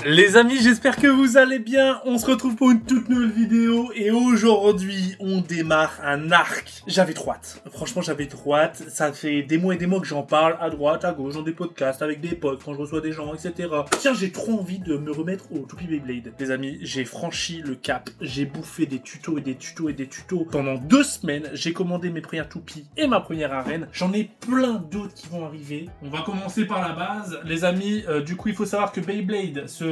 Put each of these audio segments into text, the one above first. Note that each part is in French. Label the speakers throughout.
Speaker 1: Les amis, j'espère que vous allez bien. On se retrouve pour une toute nouvelle vidéo et aujourd'hui, on démarre un arc. J'avais trop hâte. Franchement, j'avais trop hâte. Ça fait des mois et des mois que j'en parle à droite, à gauche, dans des podcasts, avec des potes, quand je reçois des gens, etc. Tiens, j'ai trop envie de me remettre au toupie Beyblade. Les amis, j'ai franchi le cap. J'ai bouffé des tutos et des tutos et des tutos. Pendant 2 semaines, j'ai commandé mes premières toupies et ma première arène. J'en ai plein d'autres qui vont arriver. On va commencer par la base. Les amis, du coup, il faut savoir que Beyblade se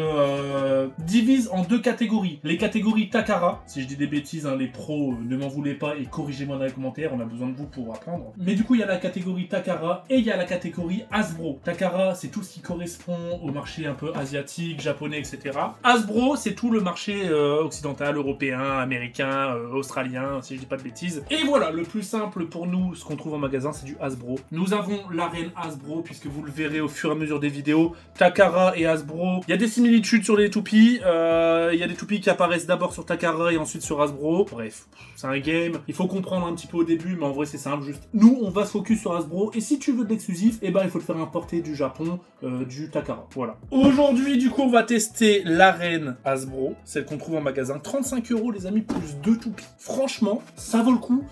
Speaker 1: divise en 2 catégories. Les catégories Takara, si je dis des bêtises, hein, les pros ne m'en voulez pas et corrigez-moi dans les commentaires, on a besoin de vous pour apprendre. Mais du coup, il y a la catégorie Takara et il y a la catégorie Hasbro. Takara, c'est tout ce qui correspond au marché un peu asiatique, japonais, etc. Hasbro, c'est tout le marché occidental, européen, américain, australien, si je dis pas de bêtises. Et voilà, le plus simple pour nous, ce qu'on trouve en magasin, c'est du Hasbro. Nous avons l'arène Hasbro, puisque vous le verrez au fur et à mesure des vidéos. Takara et Hasbro, il y a des similitudes sur les toupies. Il y a des toupies qui apparaissent d'abord sur Takara et ensuite sur Hasbro. Bref, c'est un game. Il faut comprendre un petit peu au début, mais en vrai c'est simple. Juste, nous, on va se focus sur Hasbro. Et si tu veux de l'exclusif, eh ben il faut te faire importer du Japon, du Takara. Voilà. Aujourd'hui, du coup, on va tester l'arène Hasbro, celle qu'on trouve en magasin. 35 € les amis, plus 2 toupies. Franchement, ça vaut le coup.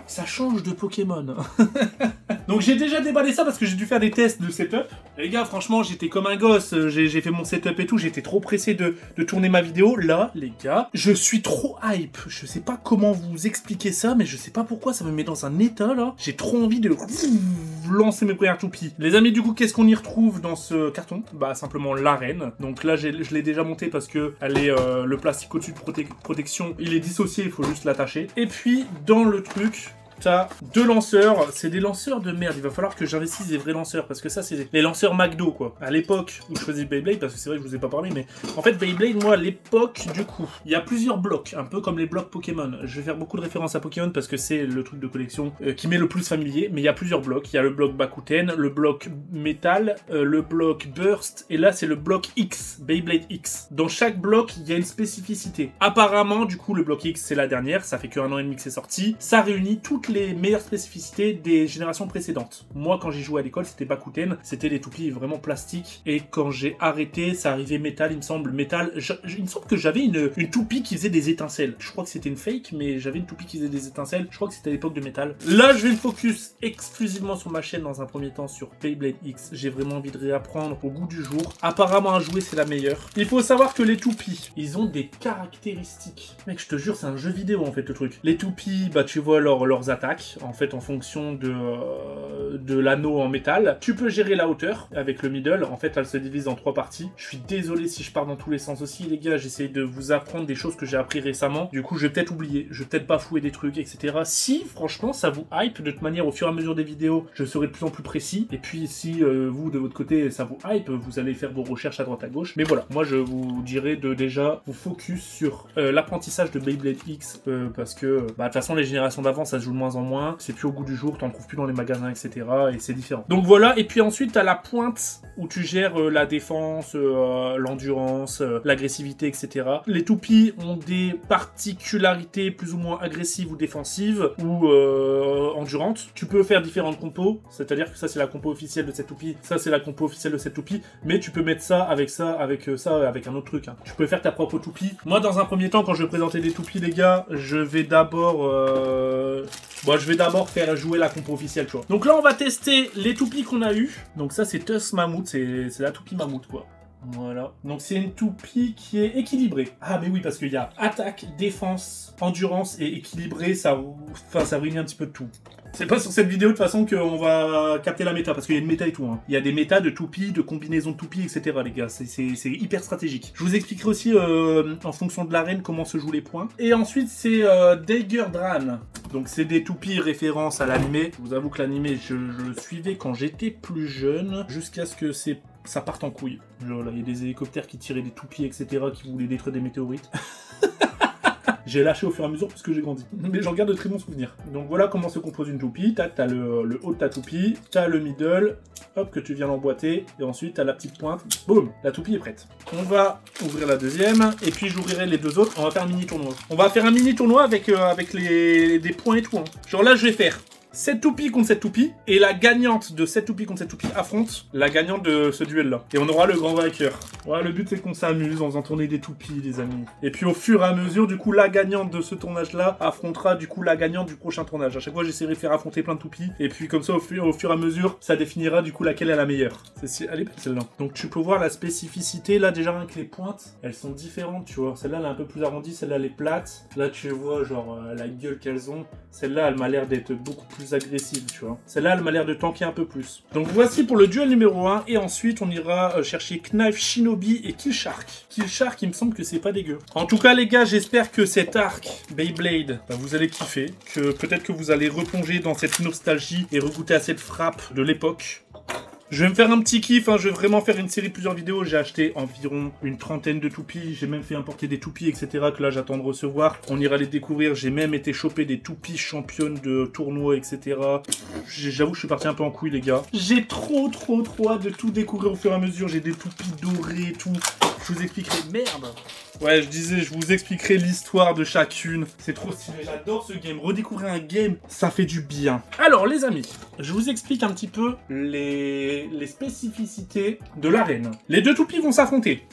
Speaker 1: Ça change de Pokémon. Donc j'ai déjà déballé ça parce que j'ai dû faire des tests de setup. Les gars, franchement, j'étais comme un gosse. J'ai fait mon setup et tout. J'étais trop pressé de tourner ma vidéo. Là, les gars, je suis trop hype. Je sais pas comment vous expliquer ça, mais je sais pas pourquoi ça me met dans un état, là. J'ai trop envie de lancer mes premières toupies. Les amis, du coup, qu'est-ce qu'on y retrouve dans ce carton? Bah, simplement l'arène. Donc là, je l'ai déjà monté parce que elle est, le plastique au-dessus de protection, il est dissocié, il faut juste l'attacher. Et puis, dans le truc, t'as 2 lanceurs, c'est des lanceurs de merde, il va falloir que j'investisse des vrais lanceurs, parce que ça c'est les lanceurs McDo quoi. À l'époque où je faisais Beyblade, parce que c'est vrai que je vous ai pas parlé, mais en fait Beyblade, moi à l'époque du coup, il y a plusieurs blocs, un peu comme les blocs Pokémon. Je vais faire beaucoup de références à Pokémon parce que c'est le truc de collection qui m'est le plus familier, mais il y a plusieurs blocs. Il y a le bloc Bakuten, le bloc Métal, le bloc Burst, et là c'est le bloc X, Beyblade X. Dans chaque bloc, il y a une spécificité. Apparemment, du coup, le bloc X c'est la dernière, ça fait que 1 an et demi que c'est sorti. Ça réunit toutes les meilleures spécificités des générations précédentes. Moi, quand j'ai joué à l'école, c'était Bakuten, c'était des toupies vraiment plastiques. Et quand j'ai arrêté, ça arrivait métal, il me semble. Métal, il me semble que j'avais une toupie qui faisait des étincelles. Je crois que c'était une fake, mais j'avais une toupie qui faisait des étincelles. Je crois que c'était à l'époque de métal. Là, je vais me focus exclusivement sur ma chaîne dans un premier temps sur Beyblade X. J'ai vraiment envie de réapprendre au goût du jour. Apparemment, à jouer, c'est la meilleure. Il faut savoir que les toupies, ils ont des caractéristiques. Mec, je te jure, c'est un jeu vidéo en fait le truc. Les toupies, bah tu vois leurs attaques. En fait, en fonction de l'anneau en métal. Tu peux gérer la hauteur avec le middle. En fait, elle se divise en 3 parties. Je suis désolé si je pars dans tous les sens aussi, les gars. J'essaye de vous apprendre des choses que j'ai appris récemment. Du coup, je vais peut-être oublier. Je vais peut-être bafouer des trucs, etc. Si, franchement, ça vous hype, de toute manière, au fur et à mesure des vidéos, je serai de plus en plus précis. Et puis, si vous, de votre côté, ça vous hype, vous allez faire vos recherches à droite à gauche. Mais voilà, moi, je vous dirais de déjà vous focus sur l'apprentissage de Beyblade X parce que, bah, de toute façon, les générations d'avant, ça se joue de moins en moins, c'est plus au goût du jour, t'en trouves plus dans les magasins, etc. Et c'est différent. Donc voilà, et puis ensuite t'as la pointe où tu gères la défense, l'endurance, l'agressivité, etc. Les toupies ont des particularités plus ou moins agressives ou défensive ou endurante. Tu peux faire différentes compos, c'est-à-dire que ça c'est la compo officielle de cette toupie, ça c'est la compo officielle de cette toupie, mais tu peux mettre ça, avec un autre truc. Hein. Tu peux faire ta propre toupie. Moi dans un premier temps, quand je vais présenter des toupies les gars, je vais d'abord faire jouer la compo officielle, tu vois. Donc là on va tester les toupies qu'on a eu. Donc ça c'est Tusk Mammouth, c'est la toupie mammouth quoi. Voilà. Donc c'est une toupie qui est équilibrée. Ah mais oui, parce qu'il y a attaque, défense, endurance et équilibré, ça réunit un petit peu de tout. C'est pas sur cette vidéo de toute façon qu'on va capter la méta, parce qu'il y a une méta et tout. Hein. Il y a des métas de toupies, de combinaisons de toupies, etc. les gars. C'est hyper stratégique. Je vous expliquerai aussi en fonction de l'arène comment se jouent les points. Et ensuite c'est Dagger Dran. Donc c'est des toupies référence à l'animé. Je vous avoue que l'animé, je le suivais quand j'étais plus jeune, jusqu'à ce que ça parte en couille. Genre là, il y a des hélicoptères qui tiraient des toupies, etc. qui voulaient détruire des météorites. J'ai lâché au fur et à mesure parce que j'ai grandi. Mais j'en garde de très bons souvenirs. Donc voilà comment se compose une toupie. T'as le haut de ta toupie, t'as le middle, hop, que tu viens l'emboîter, et ensuite t'as la petite pointe, boum, la toupie est prête. On va ouvrir la deuxième, et puis j'ouvrirai les 2 autres, on va faire un mini tournoi. On va faire un mini tournoi avec des points et tout. Hein. Genre là je vais faire cette toupie contre cette toupie, et la gagnante de cette toupie contre cette toupie affronte la gagnante de ce duel-là. Et on aura le grand vainqueur. Ouais, le but c'est qu'on s'amuse en faisant tourner des toupies, les amis. Et puis au fur et à mesure, du coup, la gagnante de ce tournage-là affrontera du coup la gagnante du prochain tournage. À chaque fois, j'essaierai de faire affronter plein de toupies, et puis comme ça, au fur et à mesure, ça définira du coup laquelle est la meilleure. Elle est belle celle-là. Donc tu peux voir la spécificité, là déjà rien que les pointes, elles sont différentes, tu vois. Celle-là, elle est un peu plus arrondie, celle-là, elle est plate. Là, tu vois, genre, la gueule qu'elles ont. Celle-là, elle m'a l'air d'être beaucoup plus agressive, tu vois. Celle-là, elle m'a l'air de tanker un peu plus. Donc voici pour le duel numéro 1, et ensuite, on ira chercher Knife Shinobi et Killshark. Killshark, il me semble que c'est pas dégueu. En tout cas, les gars, j'espère que cet arc Beyblade, bah, vous allez kiffer, que peut-être que vous allez replonger dans cette nostalgie et regoûter à cette frappe de l'époque. Je vais me faire un petit kiff, hein. Je vais vraiment faire une série de plusieurs vidéos. J'ai acheté environ une trentaine de toupies. J'ai même fait importer des toupies, etc. que là j'attends de recevoir. On ira les découvrir. J'ai même été choper des toupies championnes de tournois, etc. J'avoue, je suis parti un peu en couille, les gars. J'ai trop hâte de tout découvrir au fur et à mesure. J'ai des toupies dorées et tout. Je vous expliquerai. Merde! Ouais, je disais, je vous expliquerai l'histoire de chacune. C'est trop stylé, j'adore ce game. Redécouvrir un game, ça fait du bien. Alors, les amis, je vous explique un petit peu les spécificités de l'arène. Les deux toupies vont s'affronter.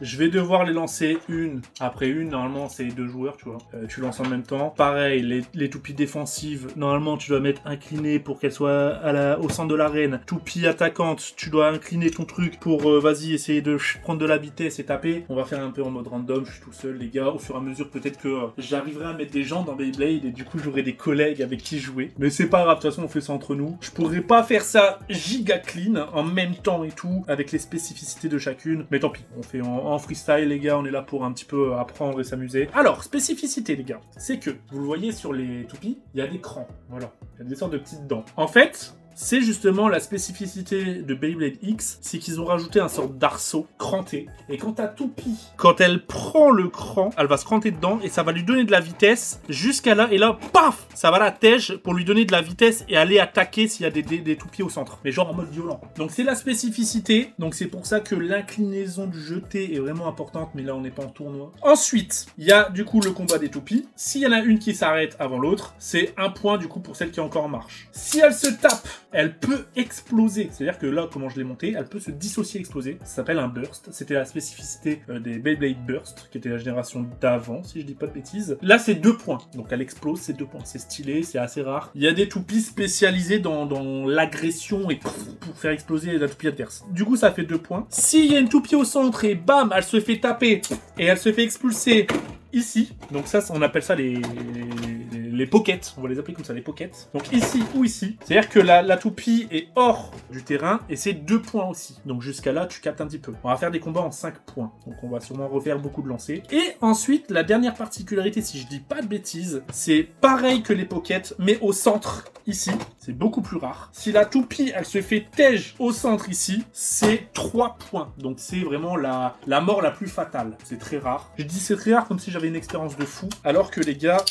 Speaker 1: Je vais devoir les lancer une après une. Normalement, c'est 2 joueurs, tu vois. Tu lances en même temps. Pareil, les toupies défensives, normalement, tu dois mettre incliné pour qu'elles soient au centre de l'arène. Toupie attaquante, tu dois incliner ton truc pour, vas-y, essayer de prendre de la vitesse et taper. On va faire un peu en mode random. Je suis tout seul, les gars. Au fur et à mesure, peut-être que j'arriverai à mettre des gens dans Beyblade et du coup, j'aurai des collègues avec qui jouer. Mais c'est pas grave, de toute façon, on fait ça entre nous. Je pourrais pas faire ça giga clean en même temps et tout, avec les spécificités de chacune. Mais tant pis, on fait en freestyle, les gars, on est là pour un petit peu apprendre et s'amuser. Alors, spécificité, les gars, c'est que, vous le voyez sur les toupies, il y a des crans, voilà. Il y a des sortes de petites dents. En fait, c'est justement la spécificité de Beyblade X, c'est qu'ils ont rajouté un sorte d'arceau cranté. Et quand ta toupie, quand elle prend le cran, elle va se cranter dedans et ça va lui donner de la vitesse jusqu'à là. Et là, paf, ça va la tège pour lui donner de la vitesse et aller attaquer s'il y a des toupies au centre. Mais genre en mode violent. Donc c'est la spécificité. Donc c'est pour ça que l'inclinaison du jeté est vraiment importante. Mais là, on n'est pas en tournoi. Ensuite, il y a du coup le combat des toupies. S'il y en a une qui s'arrête avant l'autre, c'est un point du coup pour celle qui est encore en marche. Si elle se tape, elle peut exploser. C'est-à-dire que là, comment je l'ai monté, elle peut se dissocier, exploser. Ça s'appelle un burst. C'était la spécificité des Beyblade Burst, qui était la génération d'avant, si je dis pas de bêtises. Là, c'est 2 points. Donc elle explose, c'est 2 points. C'est stylé, c'est assez rare. Il y a des toupies spécialisées dans l'agression et pour faire exploser la toupie adverse. Du coup, ça fait 2 points. S'il y a une toupie au centre et bam, elle se fait taper et elle se fait expulser ici. Donc ça, on appelle ça les pockets. On va les appeler comme ça, les pockets. Donc ici ou ici. C'est-à-dire que la toupie est hors du terrain et c'est 2 points aussi. Donc jusqu'à là, tu captes un petit peu. On va faire des combats en 5 points. Donc on va sûrement refaire beaucoup de lancers. Et ensuite, la dernière particularité, si je dis pas de bêtises, c'est pareil que les pockets, mais au centre, ici. C'est beaucoup plus rare. Si la toupie, elle se fait tège au centre ici, c'est 3 points. Donc c'est vraiment la mort la plus fatale. C'est très rare. Je dis c'est très rare comme si j'avais une expérience de fou. Alors que les gars...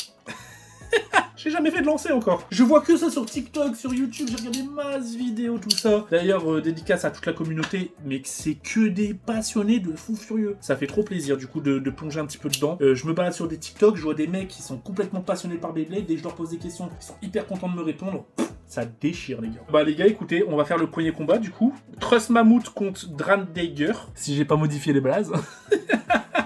Speaker 1: J'ai jamais fait de lancer encore. Je vois que ça sur TikTok, sur YouTube, j'ai regardé masse vidéos, tout ça. D'ailleurs, dédicace à toute la communauté, mais c'est que des passionnés de fous furieux. Ça fait trop plaisir, du coup, de plonger un petit peu dedans. Je me balade sur des TikTok, je vois des mecs qui sont complètement passionnés par Beyblade, et je leur pose des questions, ils sont hyper contents de me répondre. Ça déchire, les gars. Bah, les gars, écoutez, on va faire le premier combat, du coup. Trust Mammouth contre Dran Dagger, si j'ai pas modifié les blazes.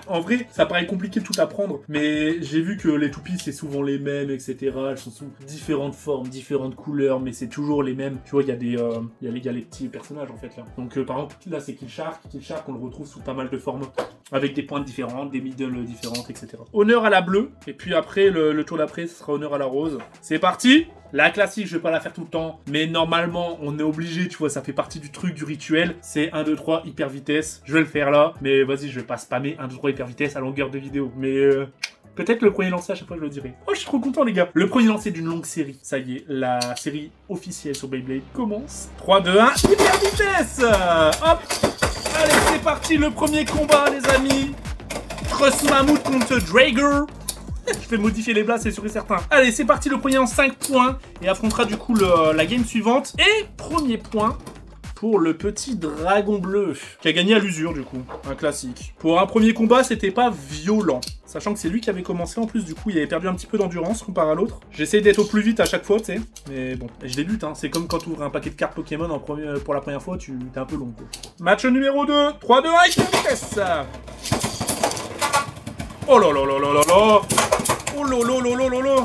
Speaker 1: En vrai, ça paraît compliqué de tout apprendre, mais j'ai vu que les toupies, c'est souvent les mêmes, etc. Elles sont sous différentes formes, différentes couleurs, mais c'est toujours les mêmes. Tu vois, il y a les petits personnages, en fait, là. Donc, par exemple, là, c'est Killshark. Killshark, on le retrouve sous pas mal de formes, avec des pointes différentes, des middle différentes, etc. Honneur à la bleue, et puis après, le tour d'après, ce sera honneur à la rose. C'est parti! La classique, je vais pas la faire tout le temps, mais normalement, on est obligé, tu vois, ça fait partie du truc, du rituel. C'est 1, 2, 3, hyper vitesse. Je vais le faire là, mais vas-y, je vais pas spammer 1, 2, 3, hyper vitesse à longueur de vidéo. Mais peut-être le premier lancé, à chaque fois, je le dirai. Oh, je suis trop content, les gars. Le premier lancé d'une longue série. Ça y est, la série officielle sur Beyblade commence. 3, 2, 1, hyper vitesse. Hop. Allez, c'est parti, le premier combat, les amis. Trust Mammouth contre Drager. Je vais modifier les blagues, c'est sûr et certain. Allez, c'est parti, le premier en 5 points. Et affrontera du coup la game suivante. Et premier point pour le petit dragon bleu, qui a gagné à l'usure du coup, un classique. Pour un premier combat, c'était pas violent. Sachant que c'est lui qui avait commencé en plus, du coup il avait perdu un petit peu d'endurance comparé à l'autre. J'essaye d'être au plus vite à chaque fois, tu sais. Mais bon, je débute, hein. C'est comme quand tu ouvres un paquet de cartes Pokémon pour la première fois, t'es un peu long, quoi. Match numéro 2, 3-2 avec la vitesse. Oh là là là là là là. Oh là là là là là là.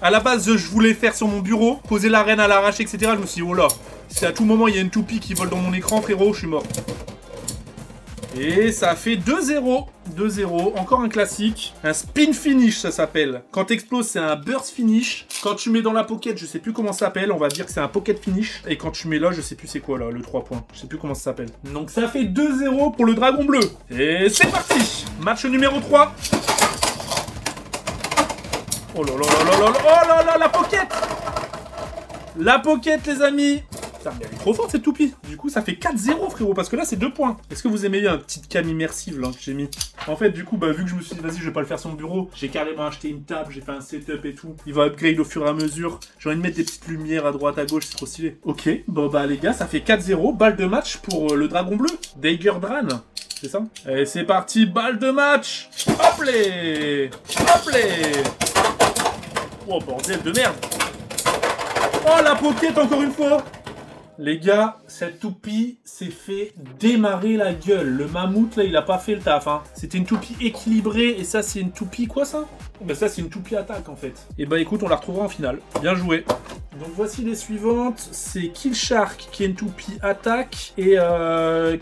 Speaker 1: À la base, je voulais faire sur mon bureau, poser l'arène à l'arrache, etc. Je me suis dit, oh là, si à tout moment il y a une toupie qui vole dans mon écran, frérot, je suis mort. Et ça fait 2-0. 2-0. Encore un classique. Un spin finish, ça s'appelle. Quand t'exploses, c'est un burst finish. Quand tu mets dans la pocket, je sais plus comment ça s'appelle. On va dire que c'est un pocket finish. Et quand tu mets là, je sais plus c'est quoi là, le 3 points. Je sais plus comment ça s'appelle. Donc ça fait 2-0 pour le dragon bleu. Et c'est parti. Match numéro 3. Oh là là là là là là. Oh là là, la pocket. La pocket, les amis. Putain, mais elle est trop forte cette toupie. Du coup, ça fait 4-0, frérot, parce que là, c'est 2 points. Est-ce que vous aimez bien une petite cam immersive là que j'ai mis? En fait, du coup, bah, vu que je me suis dit, vas-y, je vais pas le faire sur mon bureau, j'ai carrément acheté une table, j'ai fait un setup et tout. Il va upgrade au fur et à mesure. J'ai envie de mettre des petites lumières à droite, à gauche, c'est trop stylé. Ok, bon, bah, les gars, ça fait 4-0. Balle de match pour le dragon bleu. Dagger Dran. C'est ça? Et c'est parti, balle de match. Hop les. Hop les. Oh, bordel de merde. Oh, la pocket encore une fois. Les gars, cette toupie s'est fait démarrer la gueule. Le mammouth, là, il a pas fait le taf, hein. C'était une toupie équilibrée, et ça, c'est une toupie, quoi, ça? Ben ça, c'est une toupie attaque, en fait. Et bah, écoute, on la retrouvera en finale. Bien joué. Donc, voici les suivantes. C'est Killshark, qui est une toupie attaque, et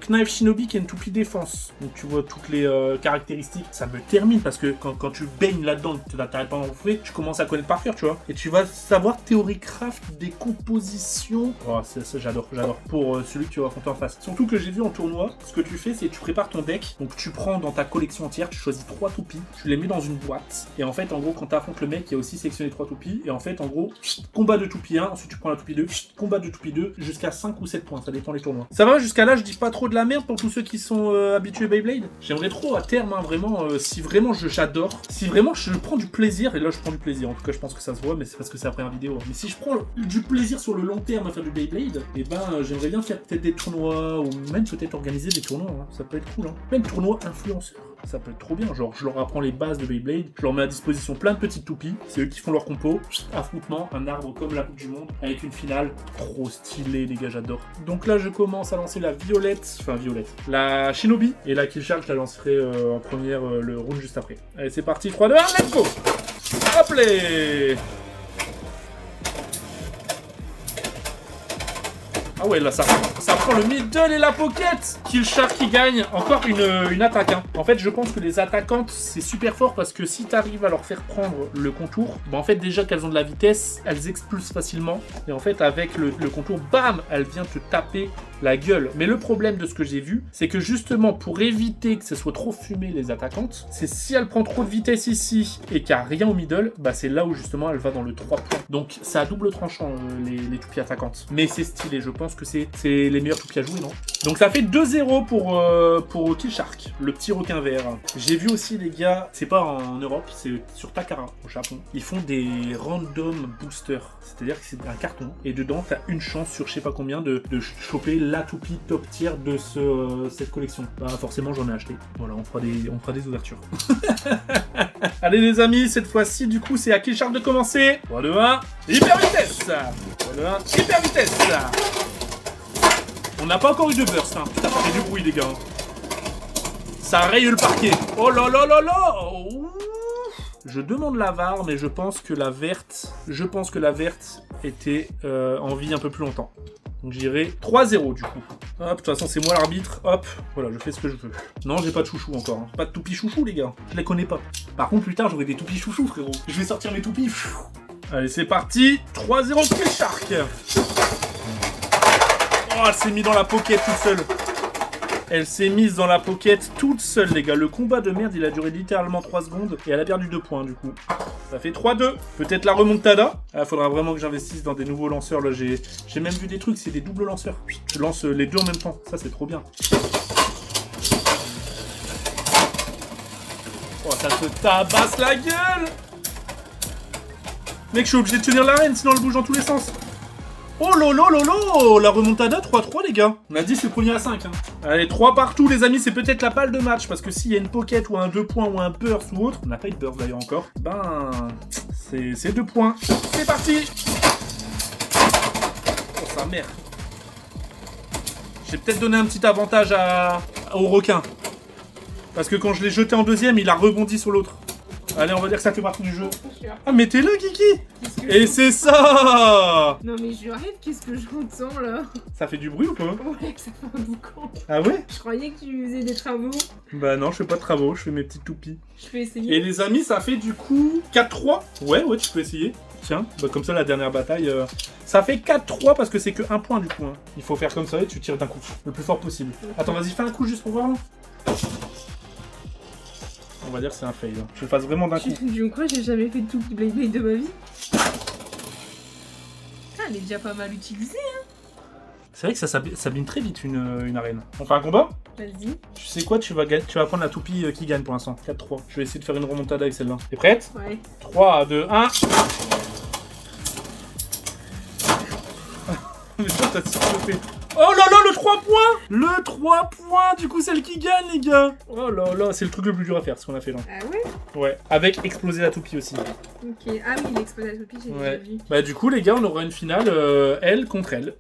Speaker 1: Knife Shinobi, qui est une toupie défense. Donc, tu vois toutes les caractéristiques. Ça me termine, parce que quand tu baignes là-dedans, tu t'arrêtes pas d'en bouffer, tu commences à connaître par cœur, tu vois. Et tu vas savoir théorie-craft des compositions. Oh, ça, j'adore, j'adore. Pour celui que tu vas affronter en face. Surtout que j'ai vu en tournoi, ce que tu fais, c'est que tu prépares ton deck. Donc, tu prends dans ta collection entière, tu choisis 3 toupies, tu les mets dans une boîte. Et en fait, en gros, quand tu affrontes le mec, il y a aussi sélectionné 3 toupies. Et en fait, en gros, combat de toupie 1, ensuite tu prends la toupie 2, combat de toupie 2, jusqu'à 5 ou 7 points, ça dépend les tournois. Ça va, jusqu'à là, je dis pas trop de la merde pour tous ceux qui sont habitués Beyblade. J'aimerais trop à terme, hein, vraiment, si vraiment j'adore, si vraiment je prends du plaisir, et là je prends du plaisir, en tout cas je pense que ça se voit, mais c'est parce que c'est après la vidéo. Mais si je prends du plaisir sur le long terme à faire du Beyblade, et ben j'aimerais bien faire peut-être des tournois, ou même peut-être organiser des tournois, hein. Ça peut être cool, hein. Même tournoi influenceur. Ça peut être trop bien, genre je leur apprends les bases de Beyblade, je leur mets à disposition plein de petites toupies, c'est eux qui font leur compo, affrontement, un arbre comme la Coupe du Monde, avec une finale trop stylée les gars, j'adore. Donc là je commence à lancer la la Shinobi, et la Killshark je la lancerai en première le round juste après. Allez c'est parti, 3, 2, 1, let's go. Hop les. Ah ouais, là, ça prend le middle et la pocket. Killshark qui gagne. Encore une attaque. Hein. En fait, je pense que les attaquantes, c'est super fort parce que si tu arrives à leur faire prendre le contour, bah en fait, déjà qu'elles ont de la vitesse, elles expulsent facilement. Et en fait, avec le contour, bam, elle vient te taper la gueule. Mais le problème de ce que j'ai vu, c'est que justement, pour éviter que ce soit trop fumé les attaquantes, c'est si elle prend trop de vitesse ici et qu'il n'y a rien au middle, bah c'est là où justement elle va dans le 3 points. Donc, c'est à double tranchant, les toupies attaquantes. Mais c'est stylé, je pense que c'est les meilleurs toupies à jouer, non? Donc ça fait 2-0 pour Killshark, le petit requin vert. J'ai vu aussi les gars, c'est pas en Europe, c'est sur Takara, au Japon. Ils font des random boosters, c'est-à-dire que c'est un carton, et dedans t'as une chance sur je sais pas combien de choper la toupie top tier de cette collection. Bah forcément j'en ai acheté. Voilà, on fera des ouvertures. Allez les amis, cette fois-ci du coup c'est à Killshark de commencer. 3, 2, 1, hyper vitesse. 3, 2, 1, hyper vitesse. On n'a pas encore eu de burst, hein. Putain, ça fait du bruit, les gars. Ça raye le parquet. Oh là là là là. Je demande la VAR, mais je pense que la verte était en vie un peu plus longtemps. Donc j'irai 3-0 du coup. Hop, de toute façon c'est moi l'arbitre. Hop, voilà, je fais ce que je veux. Non, j'ai pas de chouchou encore. Hein. Pas de toupie chouchou, les gars. Je les connais pas. Par contre, plus tard, j'aurai des toupies chouchou, frérot. Je vais sortir mes toupies. Allez, c'est parti. 3-0 Killshark. Oh, elle s'est mise dans la pocket toute seule. Elle s'est mise dans la pocket toute seule, les gars. Le combat de merde, il a duré littéralement 3 secondes. Et elle a perdu 2 points, du coup. Ça fait 3-2. Peut-être la remontada. Ah, faudra vraiment que j'investisse dans des nouveaux lanceurs. Là, j'ai même vu des trucs, c'est des doubles lanceurs. Je lance les deux en même temps. Ça, c'est trop bien. Oh, ça te tabasse la gueule. Mec, je suis obligé de tenir l'arène, sinon elle bouge dans tous les sens. Oh lolo lolo, la remontada 3-3 les gars. On a dit c'est le premier à 5. Hein. Allez, 3 partout les amis, c'est peut-être la balle de match. Parce que s'il y a une pocket ou un 2 points ou un burst ou autre, on n'a pas eu de burst d'ailleurs encore, ben c'est 2 points. C'est parti. Oh sa mère. J'ai peut-être donné un petit avantage au requin. Parce que quand je l'ai jeté en deuxième, il a rebondi sur l'autre. Allez, on va dire que ça fait partie du jeu. Ah, mais t'es là, Kiki. Et c'est ça.
Speaker 2: Non, mais je rêve, qu'est-ce que j'entends là?
Speaker 1: Ça fait du bruit ou pas?
Speaker 2: Ouais, ça fait un boucan.
Speaker 1: Ah ouais?
Speaker 2: Je croyais que tu faisais des travaux.
Speaker 1: Bah non, je fais pas de travaux, je fais mes petites toupies.
Speaker 2: Je peux essayer.
Speaker 1: Et les amis, ça fait du coup 4-3. Ouais, tu peux essayer. Tiens, bah comme ça, la dernière bataille, ça fait 4-3 parce que c'est que 1 point du coup. Hein. Il faut faire comme ça et tu tires d'un coup, le plus fort possible. Attends, vas-y, fais un coup juste pour voir. On va dire que c'est un fail. Hein. Je le fasse vraiment d'un coup.
Speaker 2: Je crois que j'ai jamais fait de tout Blade Blade de ma vie. Ah, elle est déjà pas mal utilisée, hein.
Speaker 1: C'est vrai que ça s'abîme très vite une arène. On fait un combat?
Speaker 2: Vas-y.
Speaker 1: Tu sais quoi, tu vas prendre la toupie qui gagne pour l'instant. 4-3. Je vais essayer de faire une remontada avec celle-là. T'es prête?
Speaker 2: Ouais.
Speaker 1: 3, 2, 1. Mais toi, t'as fait. Oh là là, le 3 points! Le 3 points, du coup, celle qui gagne, les gars! Oh là là, c'est le truc le plus dur à faire, ce qu'on a fait là.
Speaker 2: Ah ouais?
Speaker 1: Ouais, avec exploser la toupie aussi.
Speaker 2: Ok, ah oui, l'exploser la toupie, j'ai déjà vu.
Speaker 1: Bah, du coup, les gars, on aura une finale, elle contre elle.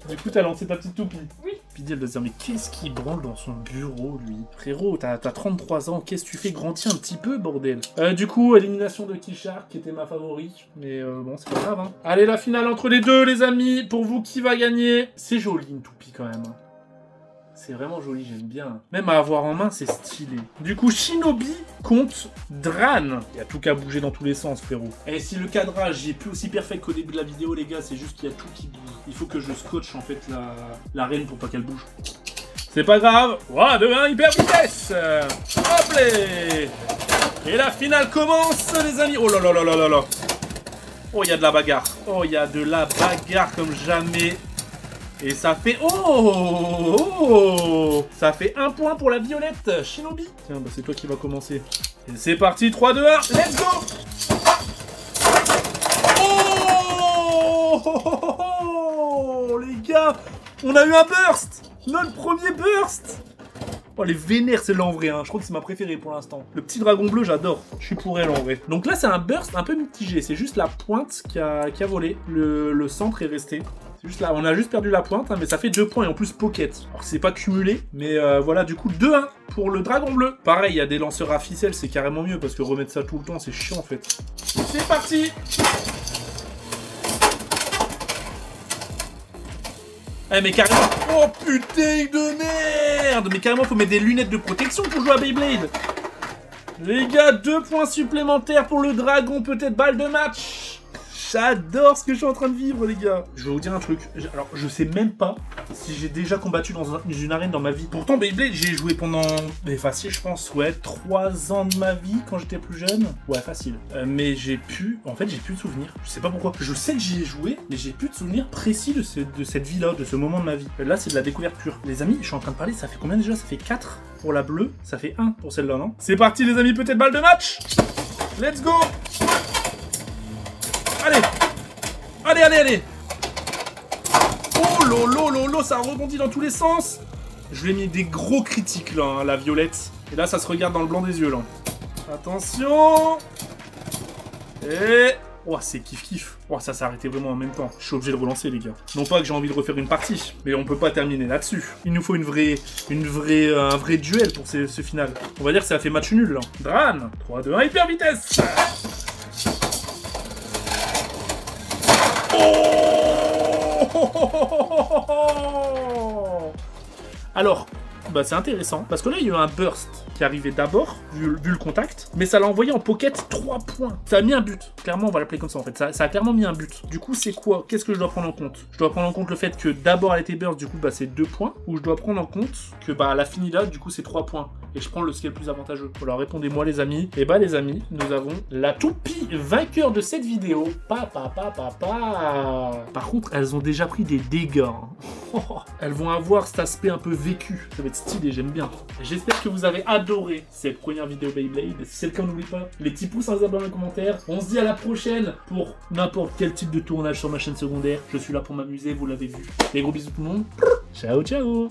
Speaker 1: Du coup, t'as lancé ta petite toupie.
Speaker 2: Oui.
Speaker 1: Puis elle doit se dire, mais qu'est-ce qu'il branle dans son bureau, lui? Frérot, t'as 33 ans, qu'est-ce que tu fais? Grandis un petit peu, bordel. Du coup, élimination de Keyshard, qui était ma favorite. Mais bon, c'est pas grave, hein. Allez, la finale entre les deux, les amis. Pour vous, qui va gagner? C'est joli, une toupie, quand même. C'est vraiment joli, j'aime bien. Même à avoir en main, c'est stylé. Du coup, Shinobi contre Dran. Il y a tout qu'à bouger dans tous les sens, frérot. Et si le cadrage est plus aussi parfait qu'au début de la vidéo, les gars, c'est juste qu'il y a tout qui bouge. Il faut que je scotche, en fait, la reine pour pas qu'elle bouge. C'est pas grave. 3, 2, 1, hyper vitesse. Hop là. Et la finale commence, les amis. Oh là là là là là là. Oh, il y a de la bagarre. Oh, il y a de la bagarre comme jamais. Et ça fait... Oh, ça fait 1 point pour la violette, Shinobi. Tiens, bah c'est toi qui va commencer. Et c'est parti, 3, 2, 1, let's go. Oh, les gars, on a eu un burst. Notre premier burst. Oh, les vénères, celle-là en vrai, hein. Je crois que c'est ma préférée pour l'instant. Le petit dragon bleu, j'adore. Je suis pour elle en vrai. Donc là, c'est un burst un peu mitigé. C'est juste la pointe qui a volé. Le centre est resté. C'est juste là, on a juste perdu la pointe, hein, mais ça fait 2 points et en plus pocket. Alors c'est pas cumulé, mais voilà, du coup 2-1 pour le dragon bleu. Pareil, il y a des lanceurs à ficelle, c'est carrément mieux parce que remettre ça tout le temps, c'est chiant en fait. C'est parti. Eh mais carrément... Oh putain de merde. Mais carrément, faut mettre des lunettes de protection pour jouer à Beyblade. Les gars, 2 points supplémentaires pour le dragon, peut-être balle de match. J'adore ce que je suis en train de vivre, les gars. Je vais vous dire un truc. Alors, je sais même pas si j'ai déjà combattu dans une arène dans ma vie. Pourtant, Beyblade, j'ai joué pendant... Mais facile, je pense, ouais, 3 ans de ma vie quand j'étais plus jeune. Ouais, facile. Mais j'ai plus... En fait, j'ai plus de souvenirs. Je sais pas pourquoi. Je sais que j'y ai joué, mais j'ai plus de souvenirs précis de cette vie-là, de ce moment de ma vie. Là, c'est de la découverte pure. Les amis, je suis en train de parler, ça fait combien déjà? Ça fait 4 pour la bleue. Ça fait 1 pour celle-là, non? C'est parti, les amis, peut-être balle de match. Let's go. Allez. Allez, allez, allez. Oh lolo, lolo, ça rebondit dans tous les sens. Je lui ai mis des gros critiques, là, hein, la violette. Et là, ça se regarde dans le blanc des yeux, là. Attention. Et... Oh, c'est kiff-kiff. Oh, ça s'est arrêté vraiment en même temps. Je suis obligé de relancer, les gars. Non pas que j'ai envie de refaire une partie, mais on peut pas terminer là-dessus. Il nous faut un vrai duel pour ce final. On va dire que ça a fait match nul, là. Dran. 3, 2, 1, hyper vitesse. Oh. Alors, bah c'est intéressant, parce que là il y a eu un burst qui arrivait d'abord, vu le contact, mais ça l'a envoyé en pocket 3 points. Ça a mis un but, clairement on va l'appeler comme ça en fait, ça a clairement mis un but. Du coup c'est quoi? Qu'est-ce que je dois prendre en compte? Je dois prendre en compte le fait que d'abord elle était burst, du coup bah c'est 2 points, ou je dois prendre en compte que bah elle a fini là, du coup c'est 3 points. et je prends le skill plus avantageux. Alors répondez-moi les amis. Et bah les amis, nous avons la toupie vainqueur de cette vidéo. Par contre, elles ont déjà pris des dégâts. Hein. Elles vont avoir cet aspect un peu vécu. Ça va être stylé, j'aime bien. J'espère que vous avez adoré cette première vidéo Beyblade. Si c'est le cas, n'oubliez pas les petits pouces, les abonnements, les commentaires. On se dit à la prochaine pour n'importe quel type de tournage sur ma chaîne secondaire. Je suis là pour m'amuser, vous l'avez vu. Des gros bisous tout le monde. Ciao, ciao.